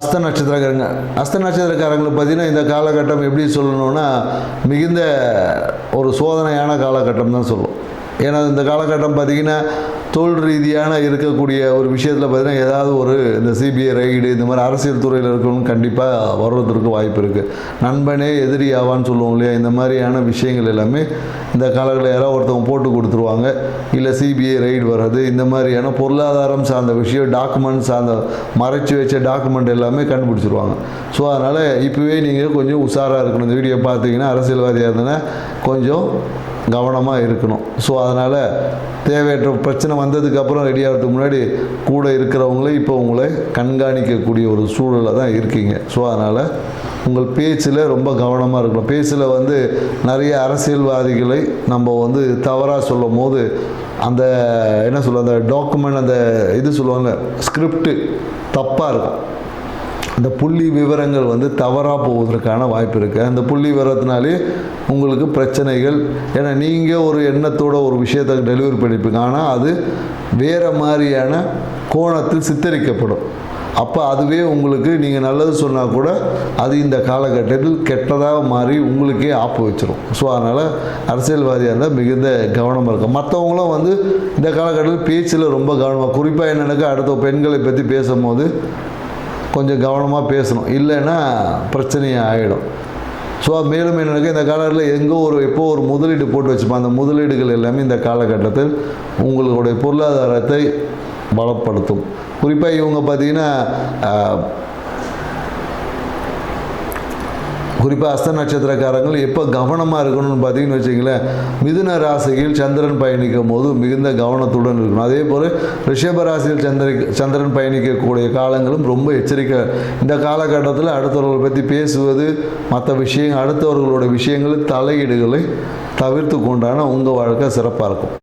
அஸ்த நட்சத்திரக்காரங்களை பார்த்தீங்கன்னா இந்த காலகட்டம் எப்படி சொல்லணும்னா மிகுந்த ஒரு சோதனையான காலகட்டம் தான் சொல்லும். ஏன்னா இந்த காலகட்டம் பார்த்திங்கன்னா தொழில் ரீதியான இருக்கக்கூடிய ஒரு விஷயத்தில் பார்த்திங்கன்னா ஏதாவது ஒரு இந்த சிபிஐ ரைடு இந்த மாதிரி அரசியல் துறையில் இருக்கணும் கண்டிப்பாக வர்றதுக்கு வாய்ப்பு இருக்குது. நண்பனே எதிரி ஆவான்னு சொல்லுவோம் இல்லையா, இந்த மாதிரியான விஷயங்கள் எல்லாமே இந்த காலங்களில் யாராவது ஒருத்தவங்க போட்டு கொடுத்துருவாங்க. இல்லை சிபிஐ ரைடு வர்றது, இந்த மாதிரியான பொருளாதாரம் சார்ந்த விஷயம், டாக்குமெண்ட் சார்ந்த மறைச்சி வச்ச டாக்குமெண்ட் எல்லாமே கண்டுபிடிச்சிருவாங்க. ஸோ அதனால் இப்போவே நீங்கள் கொஞ்சம் உஷாராக இருக்கணும். இந்த வீடியோ பார்த்தீங்கன்னா அரசியல்வாதியாக இருந்ததுன்னா கொஞ்சம் கவனமாக இருக்கணும். ஸோ அதனால் தேவையற்ற பிரச்சனை வந்ததுக்கப்புறம் ரெடி ஆகிறதுக்கு முன்னாடி கூட இருக்கிறவங்களே இப்போ உங்களை கண்காணிக்கக்கூடிய ஒரு சூழலில் தான் இருக்கீங்க. ஸோ அதனால் உங்கள் பேச்சில் ரொம்ப கவனமாக இருக்கணும். பேச்சில் நிறைய அரசியல்வாதிகளை நம்ம தவறாக சொல்லும் போது அந்த என்ன சொல்லுவாங்க, அந்த டாக்குமெண்ட், அந்த இது சொல்லுவாங்க ஸ்கிரிப்டு தப்பாக இருக்கும். அந்த புள்ளி விவரங்கள் தவறாக போவதற்கான வாய்ப்பு இருக்குது. அந்த புள்ளி விவரத்தினாலே உங்களுக்கு பிரச்சனைகள். ஏன்னா நீங்கள் ஒரு எண்ணத்தோட ஒரு விஷயத்தை டெலிவரி பண்ணியிருப்பீங்க, ஆனால் அது வேறு மாதிரியான கோணத்தில் சித்தரிக்கப்படும். அப்போ அதுவே உங்களுக்கு நீங்கள் நல்லது சொன்னால் கூட அது இந்த காலகட்டத்தில் கெட்டதாக மாறி உங்களுக்கே ஆப்பு வச்சிடும். ஸோ அதனால் அரசியல்வாதியாக இருந்தால் மிகுந்த கவனமாக இருக்கும். மற்றவங்களும் இந்த காலகட்டத்தில் பேச்சில் ரொம்ப கவனமாக, குறிப்பாக என்னென்னாக்கா அடுத்த பெண்களை பற்றி பேசும்போது கொஞ்சம் கவனமாக பேசணும், இல்லைன்னா பிரச்சனையாக ஆகிடும். ஸோ மேலும் என்னென்னா இந்த காலகட்டத்தில் எப்போ ஒரு முதலீடு போட்டு வச்சுப்போம், அந்த முதலீடுகள் எல்லாமே இந்த காலகட்டத்தில் உங்களுடைய பொருளாதாரத்தை பலப்படுத்தும். குறிப்பாக இவங்க பார்த்திங்கன்னா குறிப்பாக அஸ்த நட்சத்திரக்காரங்கள் எப்போ கவனமாக இருக்கணும்னு பார்த்தீங்கன்னு வச்சிங்களேன், மிதுன ராசியில் சந்திரன் பயணிக்கும் போது மிகுந்த கவனத்துடன் இருக்கணும். அதே போல் ரிஷப ராசியில் சந்திரன் பயணிக்கக்கூடிய காலங்களும் ரொம்ப எச்சரிக்கை. இந்த காலகட்டத்தில் அடுத்தவர்களை பற்றி பேசுவது, மற்ற அடுத்தவர்களோட விஷயங்களில் தலையீடுகளை தவிர்த்து கொண்டான உங்கள் வாழ்க்கை சிறப்பாக இருக்கும்.